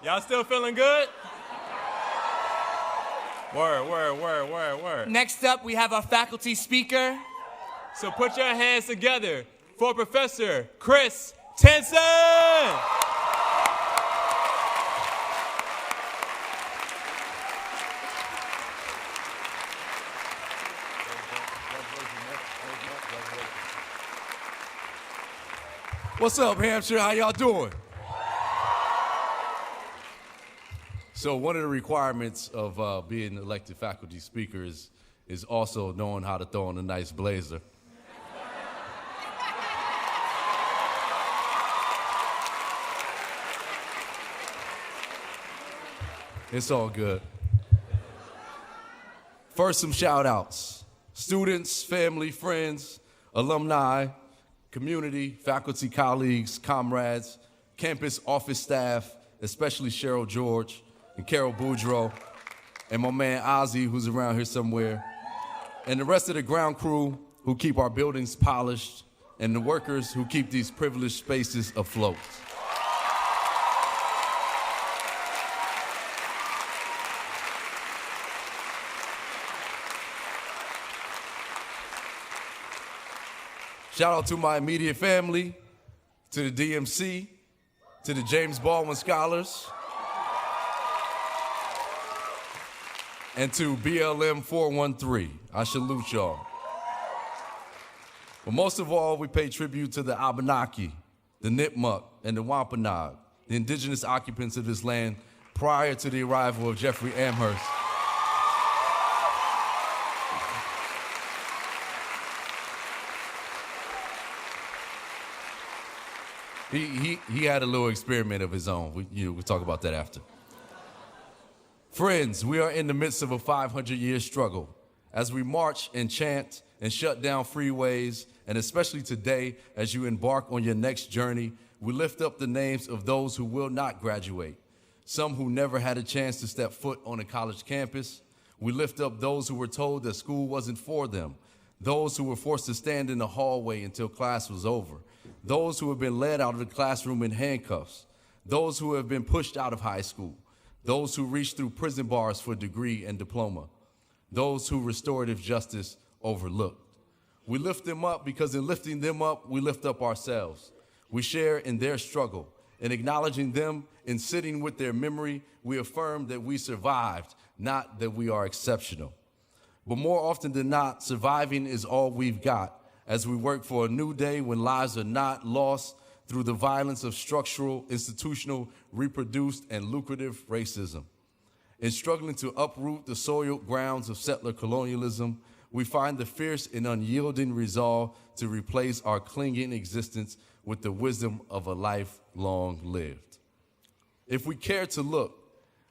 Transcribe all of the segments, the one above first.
Y'all still feeling good? Word. Next up, we have our faculty speaker. So put your hands together for Professor Chris Tinson. What's up, Hampshire? How y'all doing? So one of the requirements of being elected faculty speaker is also knowing how to throw on a nice blazer. It's all good. First, some shout outs. Students, family, friends, alumni, community, faculty, colleagues, comrades, campus office staff, especially Cheryl George and Carol Boudreaux, and my man Ozzy, who's around here somewhere, and the rest of the ground crew who keep our buildings polished, and the workers who keep these privileged spaces afloat. Shout out to my immediate family, to the DMC, to the James Baldwin Scholars, and to BLM 413. I salute y'all. But most of all, we pay tribute to the Abenaki, the Nipmuc, and the Wampanoag, the indigenous occupants of this land prior to the arrival of Jeffrey Amherst. He had a little experiment of his own. We'll talk about that after. Friends, we are in the midst of a 500-year struggle. As we march and chant and shut down freeways, and especially today, as you embark on your next journey, we lift up the names of those who will not graduate, some who never had a chance to step foot on a college campus. We lift up those who were told that school wasn't for them, those who were forced to stand in the hallway until class was over, those who have been led out of the classroom in handcuffs, those who have been pushed out of high school, those who reached through prison bars for degree and diploma, those who restorative justice overlooked. We lift them up because in lifting them up, we lift up ourselves. We share in their struggle. In acknowledging them, in sitting with their memory, we affirm that we survived, not that we are exceptional. But more often than not, surviving is all we've got as we work for a new day when lives are not lost through the violence of structural, institutional, reproduced, and lucrative racism. In struggling to uproot the soiled grounds of settler colonialism, we find the fierce and unyielding resolve to replace our clinging existence with the wisdom of a life long lived. If we care to look,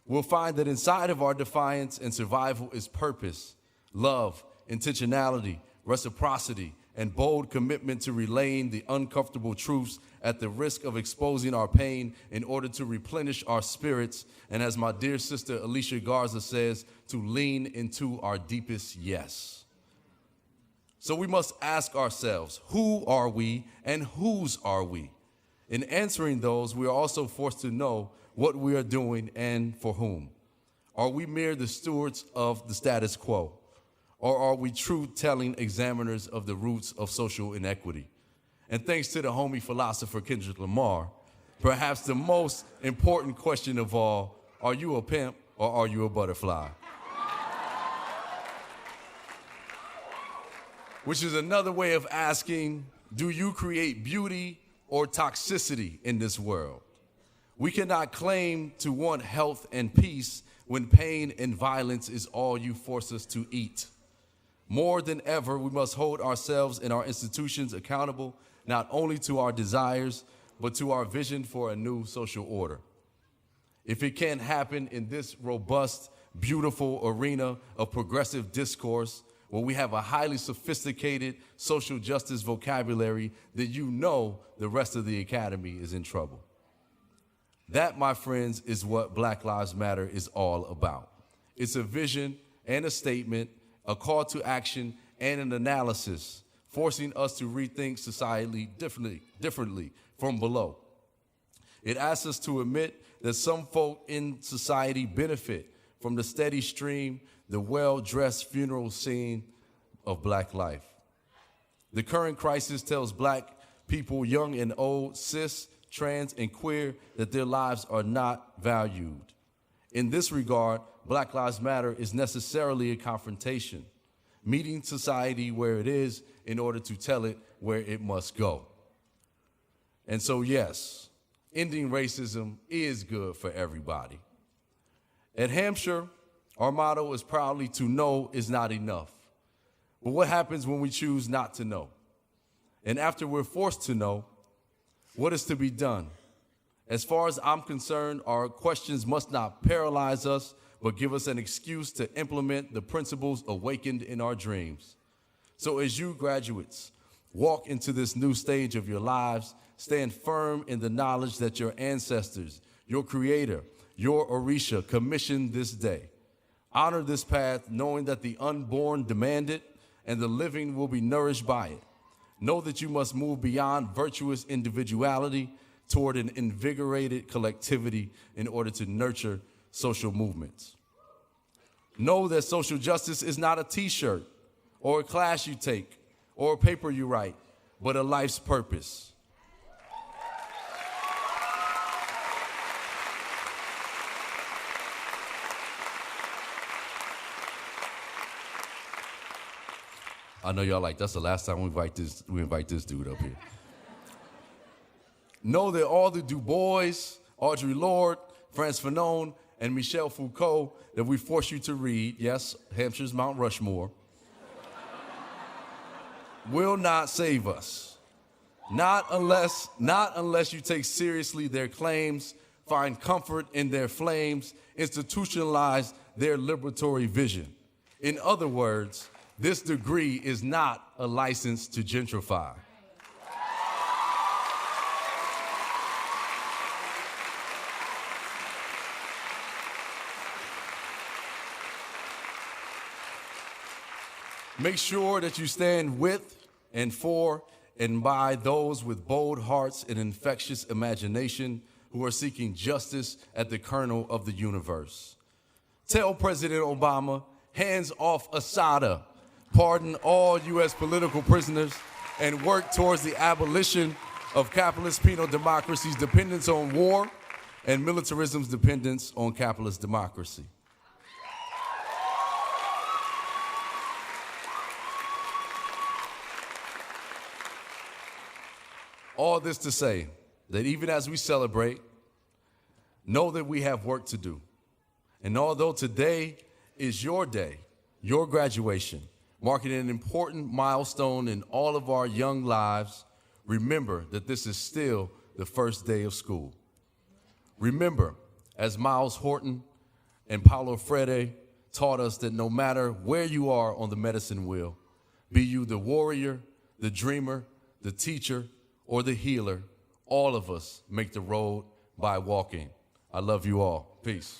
we'll find that inside of our defiance and survival is purpose, love, intentionality, reciprocity, and bold commitment to relaying the uncomfortable truths at the risk of exposing our pain in order to replenish our spirits, and as my dear sister Alicia Garza says, to lean into our deepest yes. So we must ask ourselves, who are we and whose are we? In answering those, we are also forced to know what we are doing and for whom. Are we mere the stewards of the status quo? Or are we truth-telling examiners of the roots of social inequity? And thanks to the homie philosopher Kendrick Lamar, perhaps the most important question of all, are you a pimp or are you a butterfly? Which is another way of asking, do you create beauty or toxicity in this world? We cannot claim to want health and peace when pain and violence is all you force us to eat. More than ever, we must hold ourselves and our institutions accountable, not only to our desires, but to our vision for a new social order. If it can't happen in this robust, beautiful arena of progressive discourse, where we have a highly sophisticated social justice vocabulary, then you know the rest of the academy is in trouble. That, my friends, is what Black Lives Matter is all about. It's a vision and a statement, a call to action and an analysis, forcing us to rethink society differently from below. It asks us to admit that some folk in society benefit from the steady stream, the well-dressed funeral scene of black life. The current crisis tells black people, young and old, cis, trans, and queer, that their lives are not valued. In this regard, Black Lives Matter is necessarily a confrontation, meeting society where it is in order to tell it where it must go. And so, yes, ending racism is good for everybody. At Hampshire, our motto is proudly to know is not enough. But what happens when we choose not to know? And after we're forced to know, what is to be done? As far as I'm concerned, our questions must not paralyze us, but give us an excuse to implement the principles awakened in our dreams. So as you graduates walk into this new stage of your lives, stand firm in the knowledge that your ancestors, your creator, your Orisha commissioned this day. Honor this path, knowing that the unborn demand it and the living will be nourished by it. Know that you must move beyond virtuous individuality toward an invigorated collectivity in order to nurture social movements. Know that social justice is not a t-shirt or a class you take or a paper you write, but a life's purpose. I know y'all like, that's the last time we invite this dude up here. Know that all the Du Bois, Audre Lorde, Frantz Fanon, and Michel Foucault that we force you to read, yes, Hampshire's Mount Rushmore, will not save us. Not unless you take seriously their claims, find comfort in their flames, institutionalize their liberatory vision. In other words, this degree is not a license to gentrify. Make sure that you stand with and for and by those with bold hearts and infectious imagination who are seeking justice at the kernel of the universe. Tell President Obama, hands off Assata, pardon all U.S. political prisoners, and work towards the abolition of capitalist penal democracy's dependence on war and militarism's dependence on capitalist democracy. All this to say that even as we celebrate, know that we have work to do. And although today is your day, your graduation, marking an important milestone in all of our young lives, remember that this is still the first day of school. Remember, as Miles Horton and Paulo Freire taught us, that no matter where you are on the medicine wheel, be you the warrior, the dreamer, the teacher, or the healer, all of us make the road by walking. I love you all. Peace.